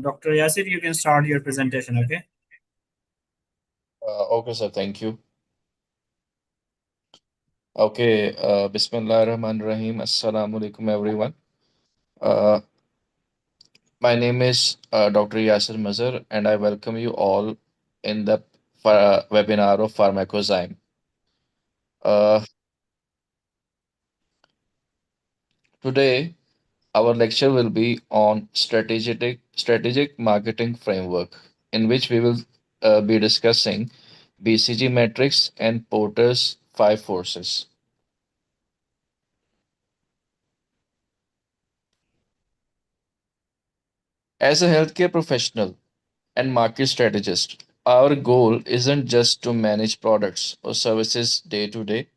Dr. Yasir, you can start your presentation, okay? Okay, sir. Thank you. Okay. Bismillah Rahman Rahim. Assalamu alaikum, everyone. Uh, my name is Dr. Yasir Mazhar, and I welcome you all in the webinar of Pharmacozyme. Uh, Today, our lecture will be on strategic marketing framework, in which we will be discussing BCG metrics and Porter's five forces. As a healthcare professional and market strategist, our goal isn't just to manage products or services day to day,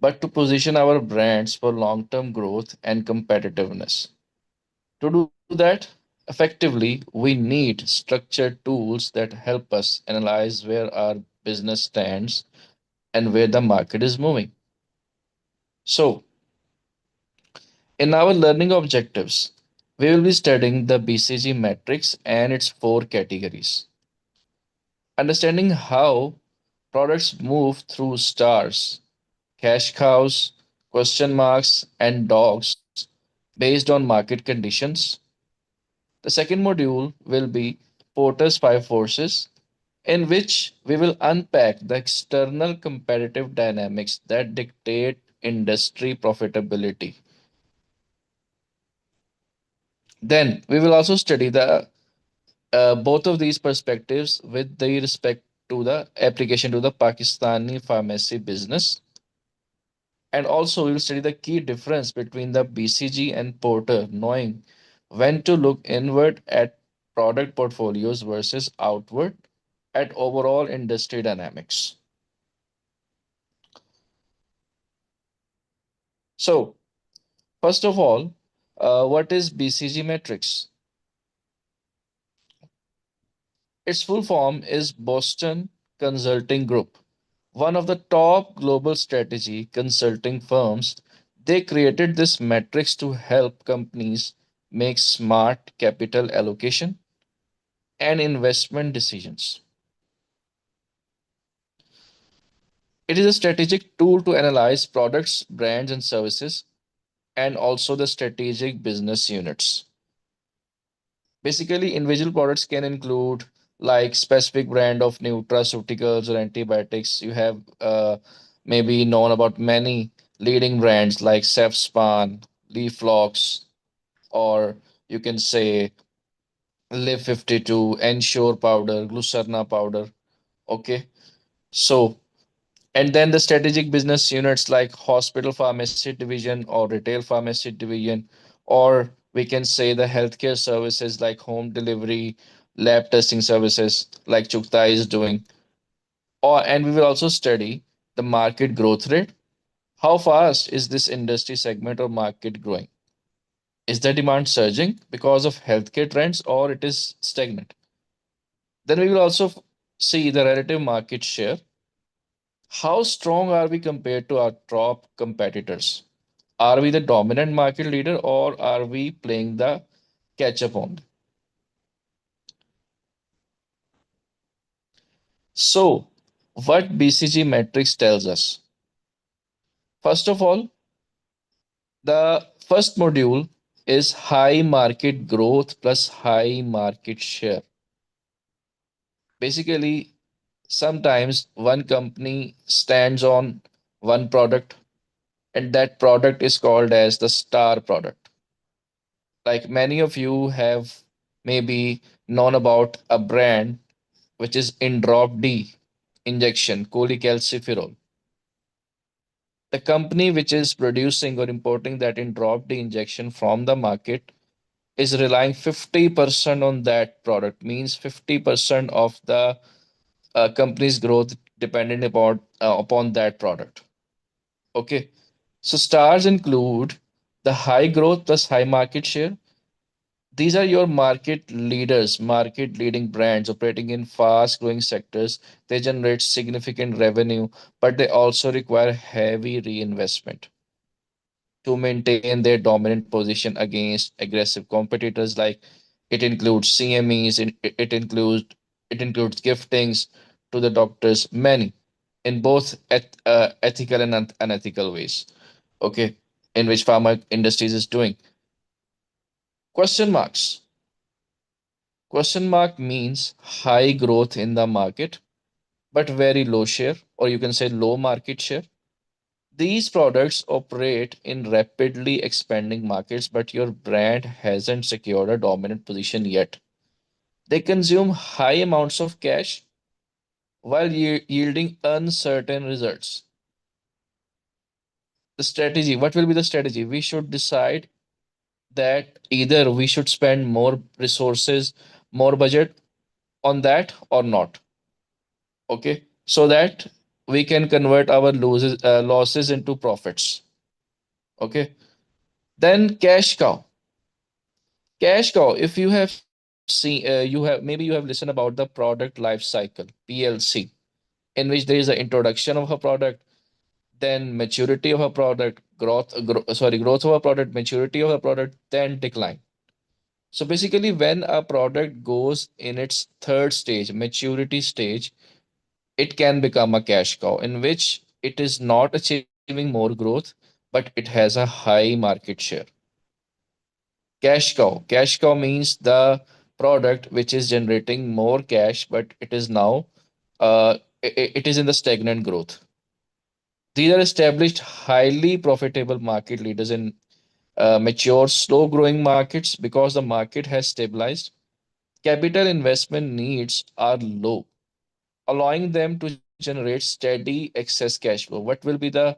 but to position our brands for long term growth and competitiveness. To do that effectively, we need structured tools that help us analyze where our business stands and where the market is moving. So, in our learning objectives, we will be studying the BCG matrix and its four categories. Understanding how products move through stars, cash cows, question marks, and dogs based on market conditions. The second module will be Porter's Five Forces, in which we will unpack the external competitive dynamics that dictate industry profitability. Then we will also study the both of these perspectives with the respect to the application to the Pakistani pharmacy business. And also, we will study the key difference between the BCG and Porter, knowing when to look inward at product portfolios versus outward at overall industry dynamics. So, first of all, what is BCG Metrics? Its full form is Boston Consulting Group, one of the top global strategy consulting firms. They created this metrics to help companies make smart capital allocation and investment decisions. It is a strategic tool to analyze products, brands, and services, and also the strategic business units. Basically, individual products can include like specific brand of nutraceuticals or antibiotics. You have maybe known about many leading brands like Cefspan, Leaflox, or you can say Live 52, Ensure powder, Glucerna powder. Okay, so and then the strategic business units like hospital pharmacy division or retail pharmacy division, or we can say the healthcare services like home delivery, lab testing services like Chukta is doing. Or and we will also study the market growth rate. How fast is this industry segment or market growing? Is the demand surging because of healthcare trends or it is stagnant? Then we will also see the relative market share. How strong are we compared to our top competitors? Are we the dominant market leader or are we playing the catch up on? So, what BCG metrics tells us? First of all, the first module is high market growth plus high market share. Basically, sometimes one company stands on one product and that product is called as the star product. Like many of you have maybe known about a brand which is in drop D injection, cholecalciferol. The company which is producing or importing that in drop D injection from the market is relying 50% on that product, means 50% of the company's growth dependent upon that product. Okay. So stars include the high growth plus high market share. These are your market leaders, market leading brands operating in fast growing sectors. They generate significant revenue, but they also require heavy reinvestment to maintain their dominant position against aggressive competitors. Like it includes CMEs, it includes giftings to the doctors, many in both ethical and unethical ways. Okay, in which pharma industries is doing. Question marks. Question mark means high growth in the market, but very low share, or you can say low market share. These products operate in rapidly expanding markets, but your brand hasn't secured a dominant position yet. They consume high amounts of cash while yielding uncertain results. The strategy, what will be the strategy? We should decide that either we should spend more resources, more budget on that or not. Okay, so that we can convert our losses into profits. Okay, then cash cow, if you have seen you have listened about the product life cycle, PLC, in which there is an introduction of a product, then maturity of a product, growth of a product, maturity of a product, then decline. So basically when a product goes in its third stage, maturity stage, it can become a cash cow in which it is not achieving more growth, but it has a high market share. Cash cow means the product which is generating more cash, but it is now it is in the stagnant growth. These are established, highly profitable market leaders in mature, slow growing markets because the market has stabilized. Capital investment needs are low, allowing them to generate steady excess cash flow. What will be the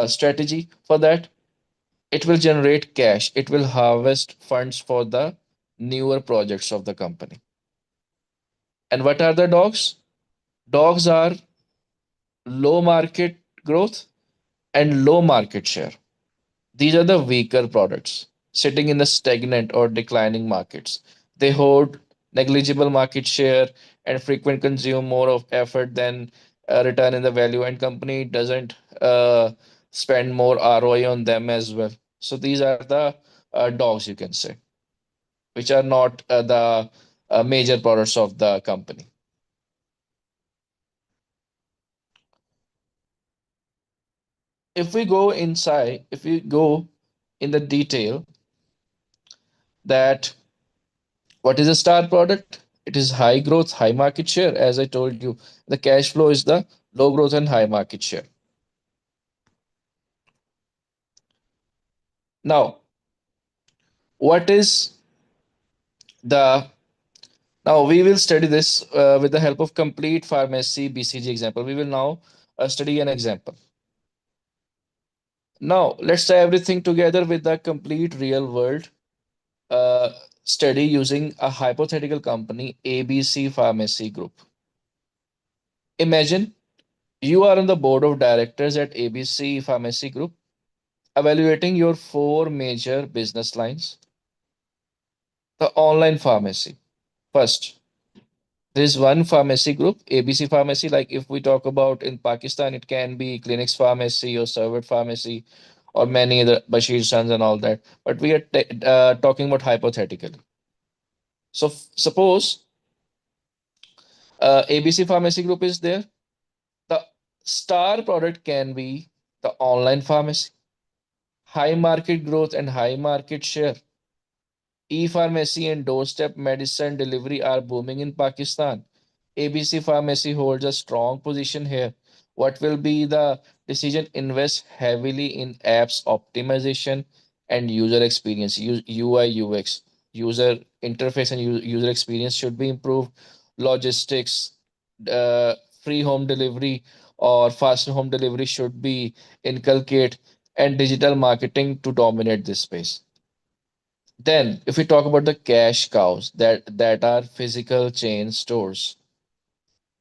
strategy for that? It will generate cash, it will harvest funds for the newer projects of the company. And what are the dogs? Dogs are low market growth and low market share. These are the weaker products sitting in the stagnant or declining markets. They hold negligible market share and frequent consume more of effort than return in the value, and company doesn't spend more ROI on them as well. So these are the dogs, you can say, which are not the major products of the company. If we go in the detail that what is a star product? It is high growth, high market share. As I told you, the cash flow is the low growth and high market share. Now, what is the now we will study this with the help of complete pharmacy BCG example. We will now study an example. Now, let's try everything together with the complete real world uh, study using a hypothetical company, ABC Pharmacy Group. Imagine you are on the board of directors at ABC Pharmacy Group, evaluating your four major business lines. The online pharmacy. First, there is one pharmacy group, ABC Pharmacy. Like if we talk about in Pakistan, it can be Clinics Pharmacy or Servet Pharmacy or many other Bashir Sons and all that. But we are talking about hypothetically. So suppose ABC Pharmacy Group is there. The star product can be the online pharmacy, high market growth and high market share. E-pharmacy and doorstep medicine delivery are booming in Pakistan. ABC Pharmacy holds a strong position here. What will be the decision? Invest heavily in apps optimization and user experience, UI, UX. User interface and user experience should be improved. Logistics, uh, free home delivery, or faster home delivery should be inculcate and digital marketing to dominate this space. Then, if we talk about the cash cows that are physical chain stores,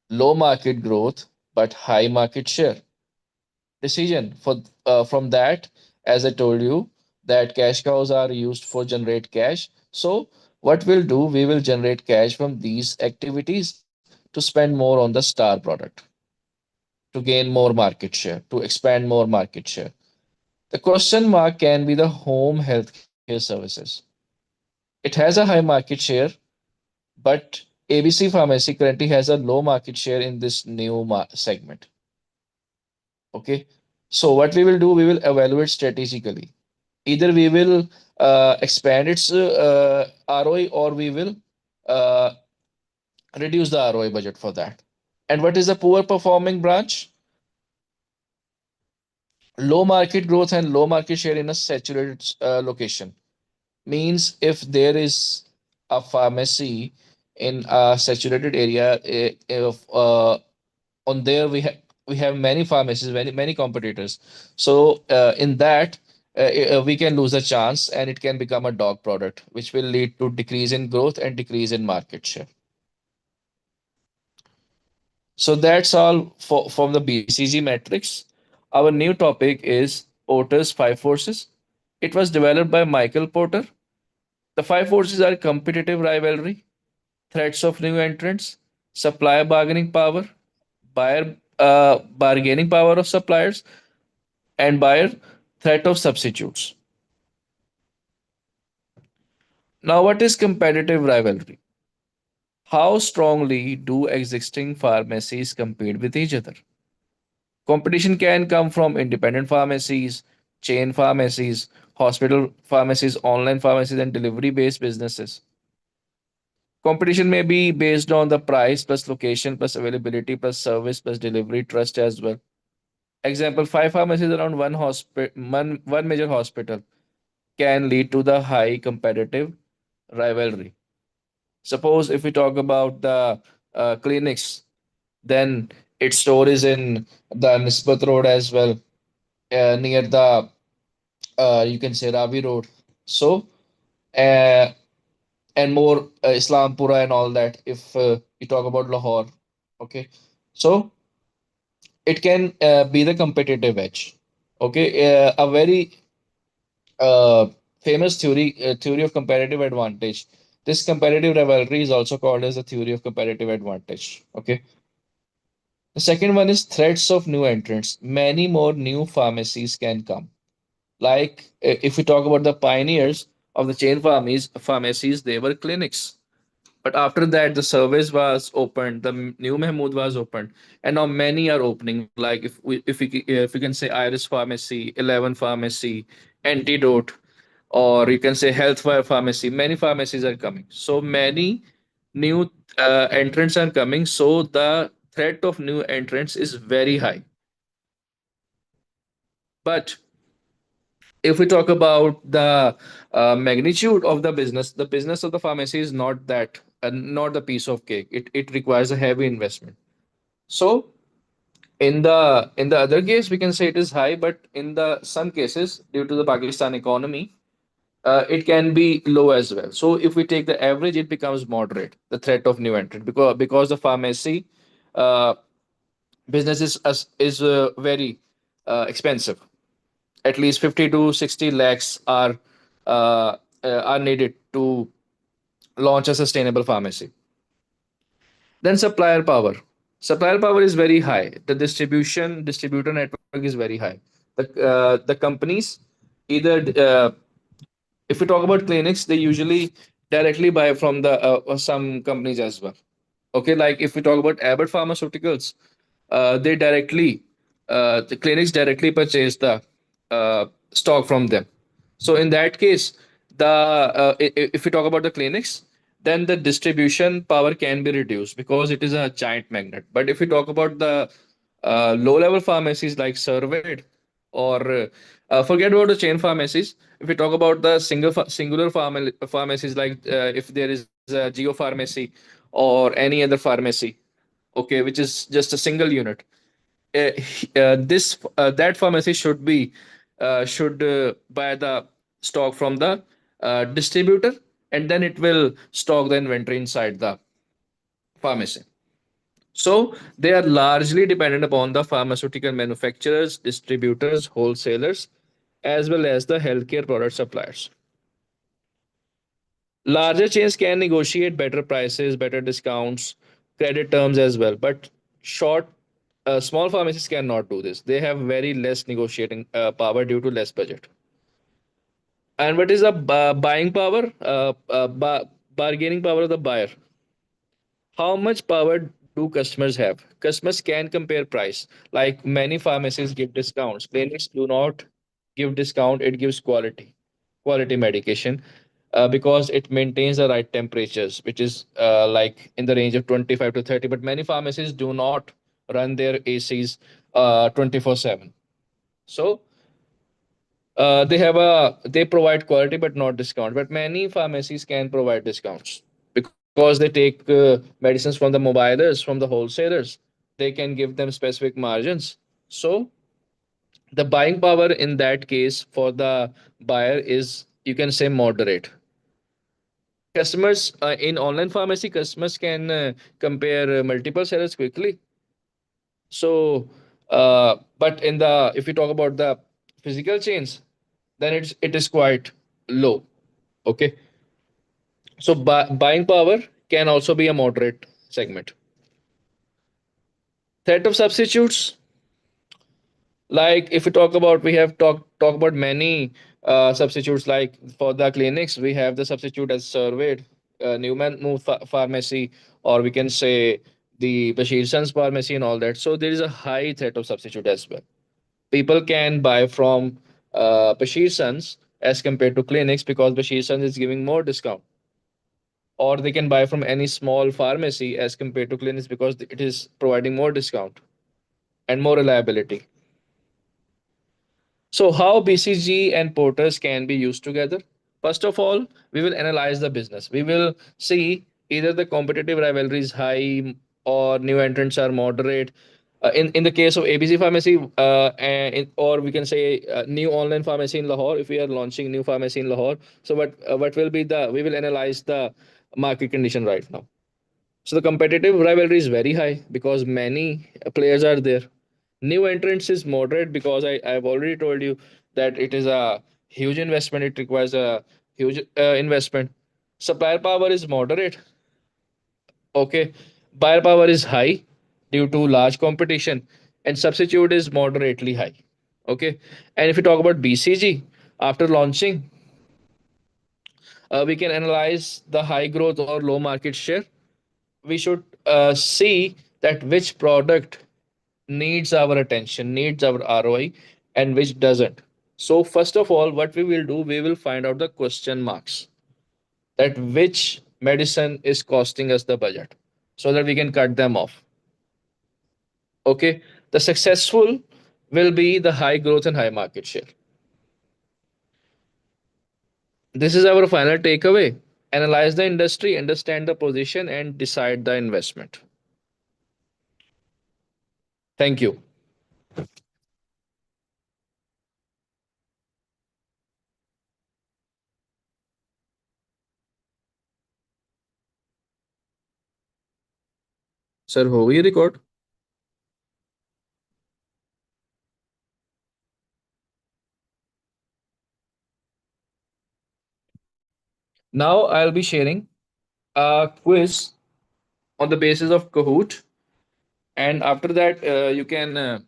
low market growth but high market share. Decision for from that, as I told you, that cash cows are used for generate cash. So what we'll do, we will generate cash from these activities to spend more on the star product, to gain more market share, to expand more market share. The question mark can be the home healthcare services. It has a high market share, but ABC Pharmacy currently has a low market share in this new segment. Okay. So what we will do, we will evaluate strategically. Either we will expand its ROI, or we will uh, reduce the ROI budget for that. And what is the poor performing branch? Low market growth and low market share in a saturated location. Means if there is a pharmacy in a saturated area, if on there we have many pharmacies, many competitors. So in that we can lose a chance, and it can become a dog product, which will lead to decrease in growth and decrease in market share. So that's all from the BCG metrics. Our new topic is Porter's five forces. It was developed by Michael Porter. The five forces are competitive rivalry, threats of new entrants, supplier bargaining power, buyer bargaining power of suppliers, and buyer threat of substitutes. Now, what is competitive rivalry? How strongly do existing pharmacies compete with each other? Competition can come from independent pharmacies, chain pharmacies, hospital pharmacies, online pharmacies, and delivery based businesses. Competition may be based on the price plus location plus availability plus service plus delivery trust as well. Example, five pharmacies around one major hospital can lead to the high competitive rivalry. Suppose if we talk about the clinics, then its store is in the Nisbat Road as well, near the you can say Ravi Road. So uh, and more Islampura and all that. If you talk about Lahore, okay, so it can be the competitive edge. Okay, a very famous theory of comparative advantage. This comparative rivalry is also called as the theory of comparative advantage. Okay. The second one is threats of new entrants. Many more new pharmacies can come. Like if we talk about the pioneers of the chain pharmacies, they were clinics. But after that, the service was opened, the new Mahmood was opened, and now many are opening. Like if we can say Iris Pharmacy, 11 Pharmacy, Antidote, or you can say Healthwire Pharmacy. Many pharmacies are coming. So many new entrants are coming. So the threat of new entrants is very high. But if we talk about the magnitude of the business of the pharmacy is not that, not the piece of cake. It requires a heavy investment. So in the other case, we can say it is high, but in the some cases, due to the Pakistan economy, it can be low as well. So if we take the average, it becomes moderate. The threat of new entrant, because the pharmacy uh, business is very expensive. At least 50 to 60 lakhs are needed to launch a sustainable pharmacy. Then supplier power is very high. The distributor network is very high. The companies, either if we talk about clinics, they usually directly buy from the some companies as well. Okay, like if we talk about Abbott Pharmaceuticals, they directly the clinics directly purchase the stock from them. So in that case, if we talk about the clinics, then the distribution power can be reduced because it is a giant magnet. But if we talk about the low level pharmacies like Served, or forget about the chain pharmacies. If we talk about the singular pharmacies, like if there is a Geo Pharmacy or any other pharmacy, okay, which is just a single unit. this that pharmacy should buy the stock from the distributor, and then it will stock the inventory inside the pharmacy. So they are largely dependent upon the pharmaceutical manufacturers, distributors, wholesalers, as well as the healthcare product suppliers. Larger chains can negotiate better prices, better discounts, credit terms as well. But short, small pharmacies cannot do this. They have very less negotiating power due to less budget. And what is the buying power? Bargaining power of the buyer. How much power do customers have? Customers can compare price. Like many pharmacies give discounts. Clinics do not give discount. It gives quality medication because it maintains the right temperatures, which is like in the range of 25 to 30. But many pharmacies do not run their ACs 24/7. So they provide quality but not discount. But many pharmacies can provide discounts because they take medicines from the mobilers, from the wholesalers. They can give them specific margins. So the buying power in that case for the buyer is, you can say, moderate. Customers in online pharmacy, customers can compare multiple sellers quickly. So but in the if we talk about the physical chains, then it is quite low. Okay, so buying power can also be a moderate segment. Threat of substitutes, like if we talk about, we have talk about many substitutes. Like for the clinics, we have the substitute as surveyed, Newman Move Pharmacy, or we can say the Bashir Sons Pharmacy and all that. So there is a high threat of substitute as well. People can buy from Bashir Sons as compared to clinics because Bashir Sons is giving more discount, or they can buy from any small pharmacy as compared to clinics because it is providing more discount and more reliability. So, how BCG and porters can be used together? First of all, we will analyze the business. We will see either the competitive rivalry is high or new entrants are moderate. In the case of ABC Pharmacy, or we can say new online pharmacy in Lahore, if we are launching new pharmacy in Lahore, so what will be the, we will analyze the market condition right now. So the competitive rivalry is very high because many players are there. New entrants is moderate because I've already told you that it is a huge investment. It requires a huge investment. Supplier power is moderate. Okay. Buyer power is high due to large competition, and substitute is moderately high. Okay. And if you talk about BCG, after launching, we can analyze the high growth or low market share. We should see that which product needs our attention, needs our ROI, and which doesn't. So, first of all, what we will do, we will find out the question marks, that which medicine is costing us the budget so that we can cut them off. Okay. The successful will be the high growth and high market share. This is our final takeaway. Analyze the industry, understand the position, and decide the investment. Thank you. Sir, हो गई record? Now I'll be sharing a quiz on the basis of Kahoot, and after that, you can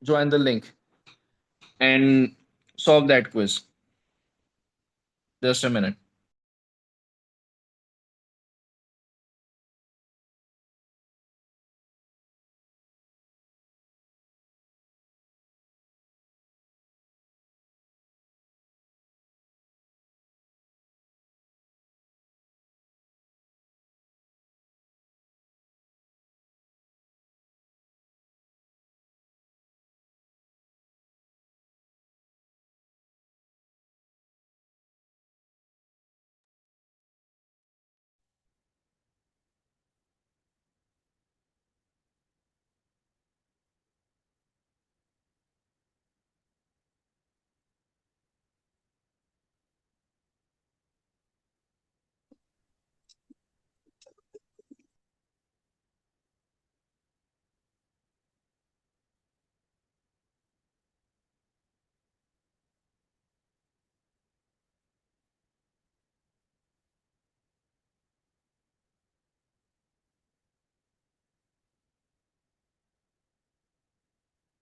join the link and solve that quiz. Just a minute.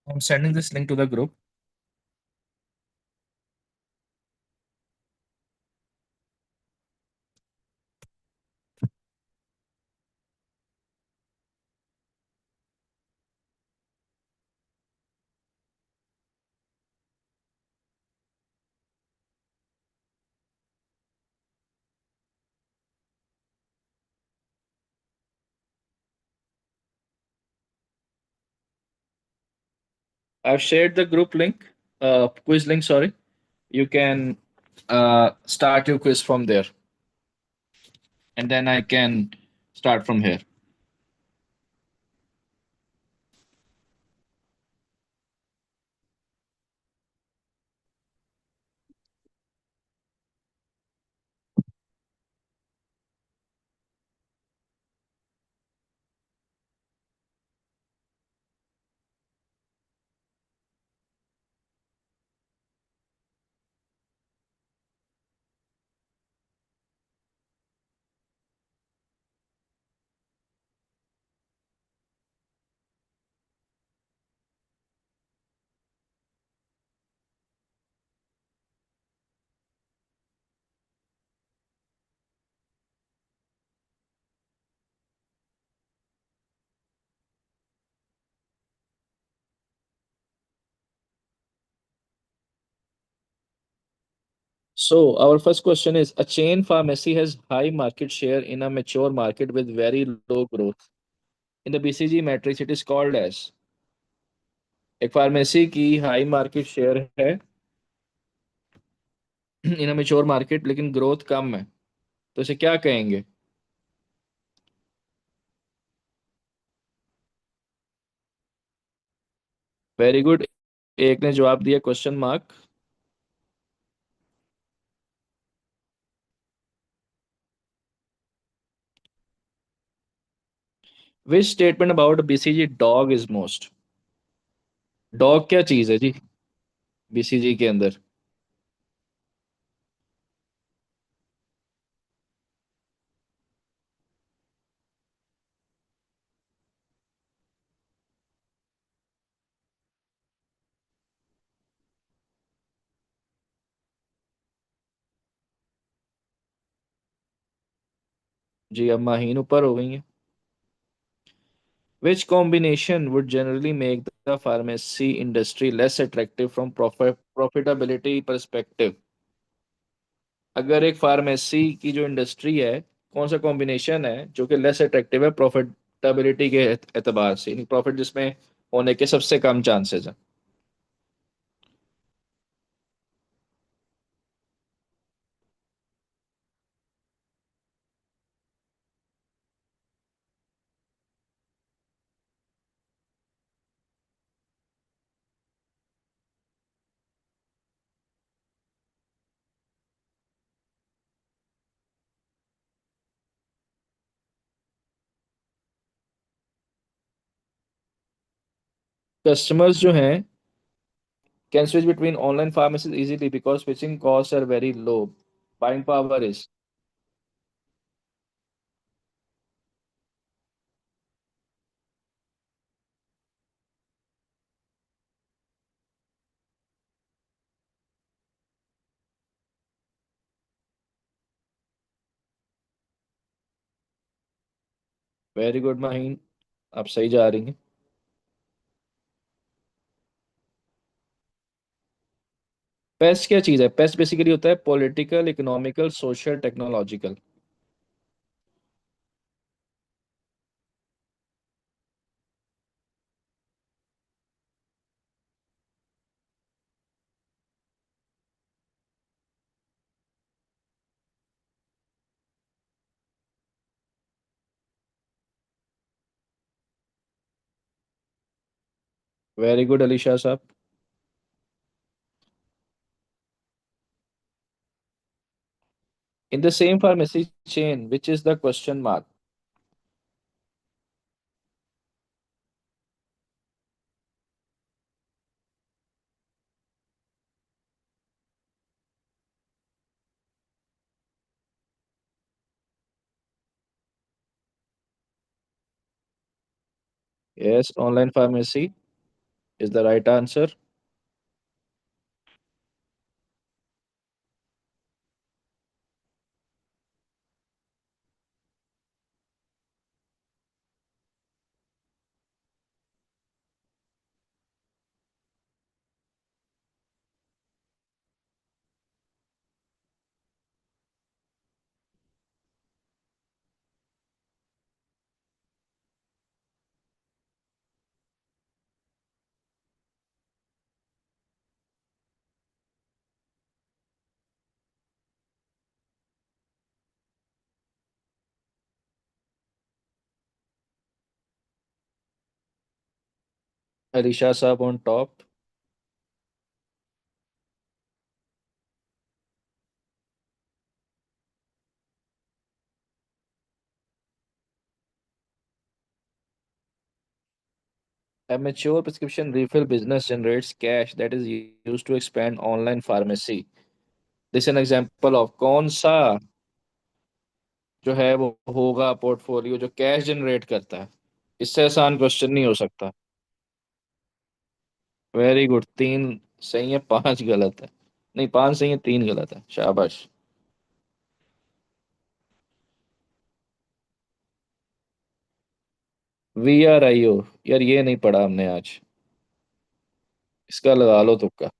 I'm sending this link to the group. I've shared the group link, quiz link, sorry. You can start your quiz from there, and then I can start from here. So, our first question is: a chain pharmacy has high market share in a mature market with very low growth. In the BCG matrix, it is called as एक pharmacy की high market share है इन a mature market लेकिन growth कम है तो इसे क्या कहेंगे? Very good. एक ने जवाब दिया question mark. Which statement about BCG dog is most? Dog क्या चीज है जी बीसीजी के अंदर? जी अब माहीन ऊपर हो गई है। Which combination would generally make the pharmacy industry less attractive from profitability perspective? अगर एक फार्मेसी की जो इंडस्ट्री है, कौन सा कॉम्बिनेशन है जो कि लेस अट्रैक्टिव है प्रॉफिटेबिलिटी के एतबार से, प्रॉफिट जिसमें होने के सबसे कम चांसेस हैं? कस्टमर्स जो हैं can switch between online pharmacies easily because switching cost are very low, buying power is. Very good Maheen, आप सही जा रही हैं। पेस्ट क्या चीज़ है? पेस्ट बेसिकली होता है political, economical, social, technological. Very good Alisha साहब। In the same pharmacy chain which is the question mark? Yes, online pharmacy. Is the right answer? Alisha Saab on top. A mature prescription refill business generates cash that is used to expand online pharmacy. This is an example of कौन सा जो है वो होगा portfolio जो cash generate करता है। इससे आसान क्वेश्चन नहीं हो सकता। वेरी गुड, तीन सही है, पांच गलत है। नहीं, पांच सही है, तीन गलत है, शाबाश। VRIO, यार ये नहीं पढ़ा हमने आज। इसका लगा लो तुक्का।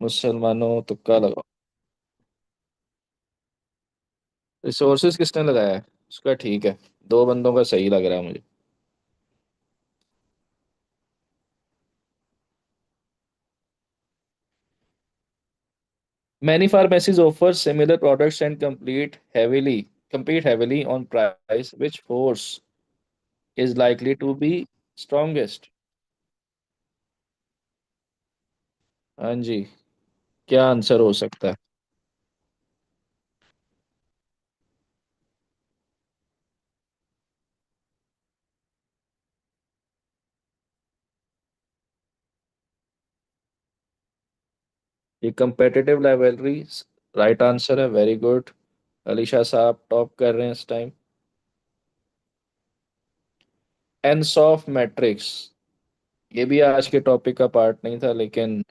मुसलमानों, तुक्का लगाओ। रिसोर्सेज किसने लगाया है? उसका ठीक है। दो बंदों का सही लग रहा है मुझे। Many pharmacies offer similar products and compete heavily on price. Which force is likely to be strongest? हाँ जी, क्या आंसर हो सकता है? ये competitive rivalry राइट आंसर है, वेरी गुड। अलीशा साहब टॉप कर रहे हैं इस टाइम। एनसॉफ मैट्रिक्स, ये भी आज के टॉपिक का पार्ट नहीं था, लेकिन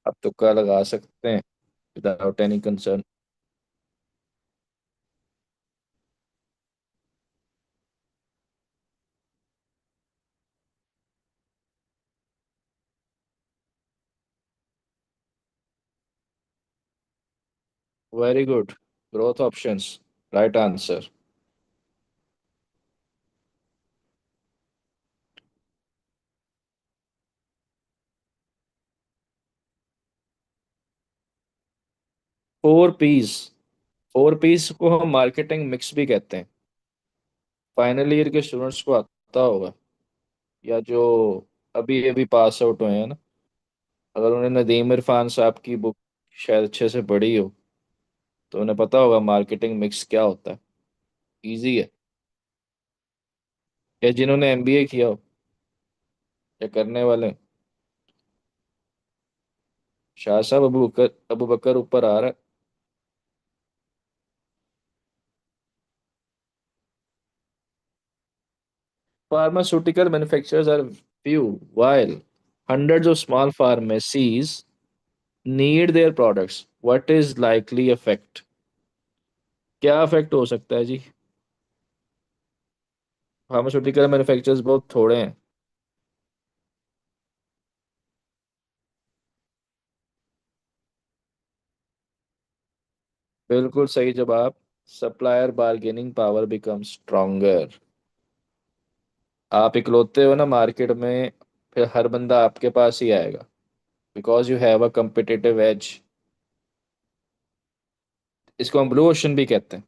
अब तुक्का लगा सकते हैं without any concern. Very good, growth options, right answer. 4 P's, 4 P's को हम मार्केटिंग मिक्स भी कहते हैं। फाइनल ईयर के स्टूडेंट्स को आता होगा, या जो अभी अभी पास आउट हुए हैं ना, अगर उन्होंने नदीम इरफान साहब की बुक शायद अच्छे से पढ़ी हो तो उन्हें पता होगा मार्केटिंग मिक्स क्या होता है। इजी है। या जिन्होंने MBA किया हो या करने वाले हैं। शाह साहब, अबू बकर ऊपर आ रहा है। Pharmaceutical manufacturers are few, while hundreds of small pharmacies need their products. What is likely effect? क्या इफेक्ट हो सकता है जी? फार्मास्यूटिकल मैन्युफैक्चरर्स बहुत थोड़े हैं। बिल्कुल सही जवाब। Supplier bargaining power become stronger. आप इकलौते हो ना मार्केट में, फिर हर बंदा आपके पास ही आएगा, because you have a competitive edge. इसको हम ब्लू ओशन भी कहते हैं,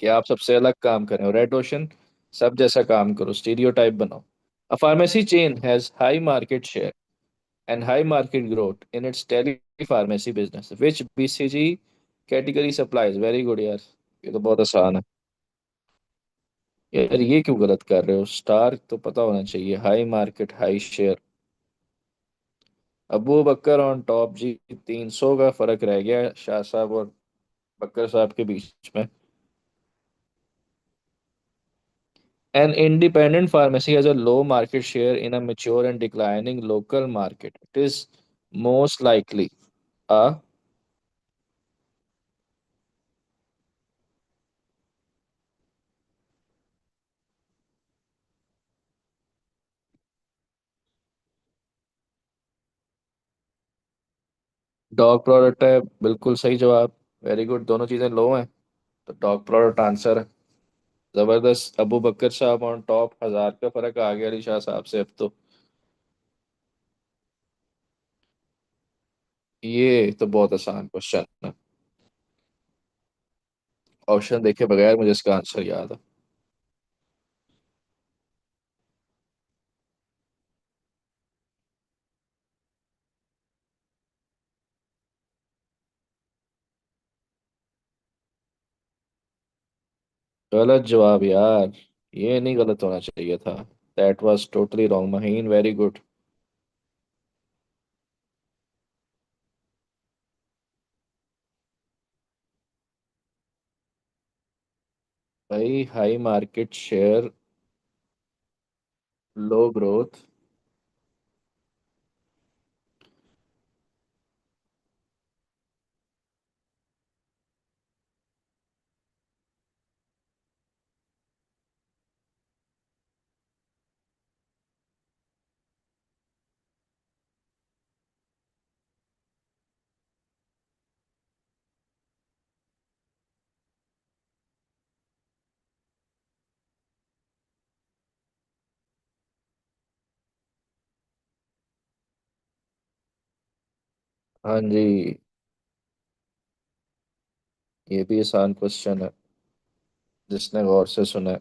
कि आप सबसे अलग काम करें। रेड ओशन, सब जैसा काम करो, स्टीरियोटाइप बनाओ। अ pharmacy chain has high market share and high market growth in its tele-pharmacy business. Which BCG category supplies? Very good यार, ये तो बहुत आसान है। यार ये क्यों गलत कर रहे हो? स्टार तो पता होना चाहिए, high market high share. Abu Bakar on top जी। 300 का फर्क रह गया शाह साहब और बकर साहब के बीच में। An independent pharmacy has a low market share in a mature and declining local market. It is most likely a dog product है। बिल्कुल सही जवाब। वेरी गुड, दोनों चीजें लो हैं तो डॉग प्रोडक्ट आंसर है। जबरदस्त। अबू बकर साहब ऑन टॉप, 1000 का फर्क आ गया अली शाह साहब से अब तो। ये तो बहुत आसान क्वेश्चन है। ऑप्शन देखे बगैर मुझे इसका आंसर याद है। गलत जवाब यार। ये नहीं गलत होना चाहिए था। That was totally wrong. महीन, वेरी गुड। भाई हाई मार्केट शेयर, लो ग्रोथ। हाँ जी, ये भी आसान क्वेश्चन है जिसने गौर से सुना है।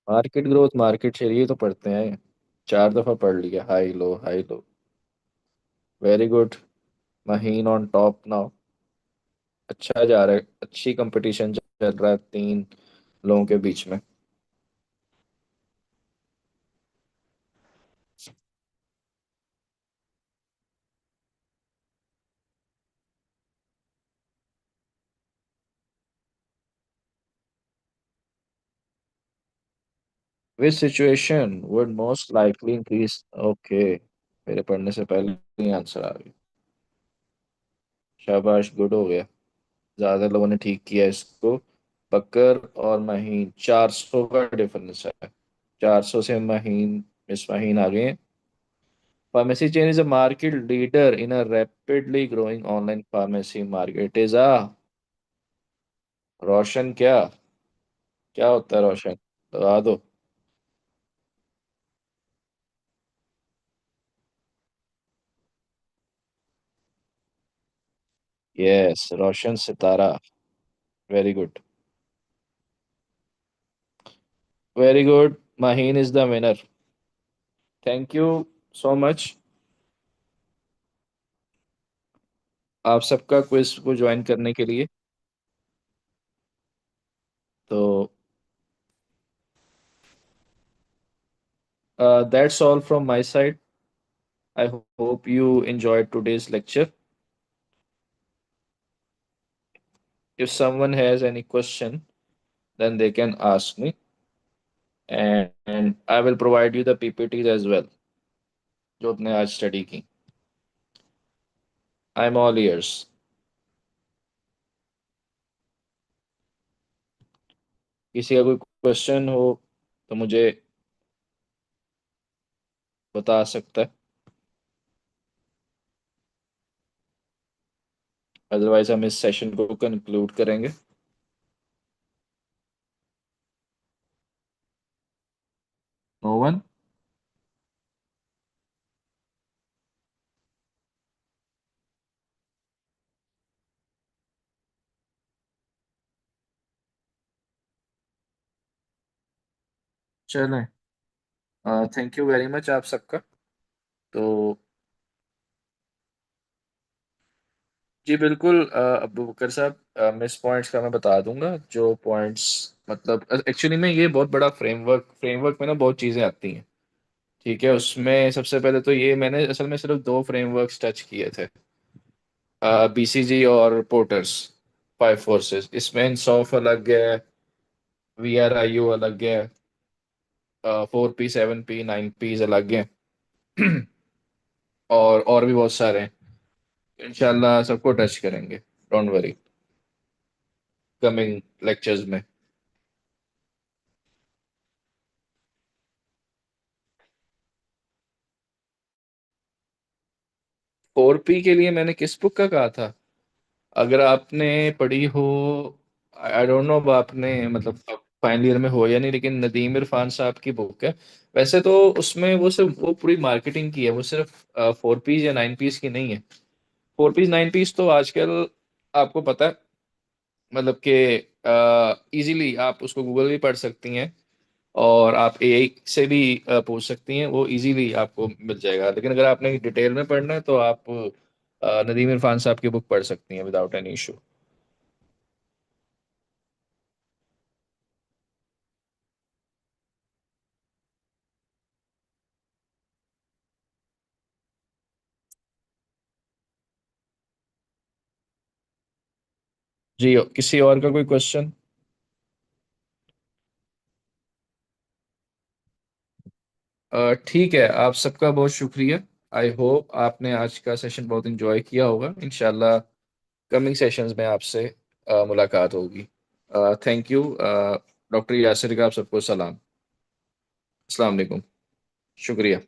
मार्केट ग्रोथ, मार्केट शेयर, ये तो पढ़ते हैं। 4 दफा पढ़ लिया। High low, high low. Very good. महीन ऑन टॉप नाउ। अच्छा जा रहा है, अच्छी कंपटीशन चल रहा है तीन लोगों के बीच में। विच situation would most likely increase. Okay, मेरे पढ़ने से पहले ही आंसर आ गया। शाबाश, गुड हो गया। ज्यादा लोगों ने ठीक किया इसको। बकर और महीन, 400 का डिफरेंस है। 400 से महीन, मिस महीन आ गए। Pharmacy chain is a market leader in a rapidly growing online pharmacy market. It is a रोशन। क्या होता है रोशन? बता दो। Yes, Roshan Sitara. Very good, very good. Maheen is the winner. Thank you so much आप सबका quiz को join करने के लिए। तो that's all from my side. I hope you enjoyed today's lecture. If someone has any question, then they can ask me, and I will provide you the PPTs as well जो आपने आज study की। I am all years. किसी का कोई question हो तो मुझे बता सकता है। अदरवाइज हम इस सेशन को कंक्लूड करेंगे। No one. चलें। थैंक यू वेरी मच आप सबका। तो जी बिल्कुल, अबू बकर साहब, मिस पॉइंट्स का मैं बता दूंगा जो पॉइंट्स। मतलब एक्चुअली में ये बहुत बड़ा फ्रेमवर्क फ्रेमवर्क में ना बहुत चीज़ें आती हैं। ठीक है, उसमें सबसे पहले तो ये मैंने असल में सिर्फ दो फ्रेमवर्क्स टच किए थे, बीसीजी और पोर्टर्स, फाइव फोर्सेस। इसमें इंसॉफ अलग है, वीआरआईयू अलग है, 4P 7P 9Ps अलग है। और भी बहुत सारे हैं। इंशाल्लाह सबको टच करेंगे, डोंट वरी, कमिंग लेक्चर्स में। 4P के लिए मैंने किस बुक का कहा था? अगर आपने पढ़ी हो, आई डोंट नो अब आपने मतलब फाइनल ईयर में हो या नहीं, लेकिन नदीम इरफान साहब की बुक है। वैसे तो उसमें वो सिर्फ वो पूरी मार्केटिंग की है, वो सिर्फ 4Ps या 9Ps की नहीं है। 4Ps 9Ps तो आजकल आपको पता है, मतलब कि इजीली आप उसको गूगल भी पढ़ सकती हैं, और आप एआई से भी पूछ सकती हैं, वो इजीली आपको मिल जाएगा। लेकिन अगर आपने डिटेल में पढ़ना है तो आप नदीम इरफान साहब की बुक पढ़ सकती हैं विदाउट एनी इशू। जी, किसी और का कोई क्वेश्चन? ठीक है, आप सबका बहुत शुक्रिया। आई होप आपने आज का सेशन बहुत इंजॉय किया होगा। इंशाल्लाह कमिंग सेशंस में आपसे मुलाकात होगी। Thank you. डॉक्टर यासिर का आप सबको सलाम। अस्सलाम वालेकुम। शुक्रिया।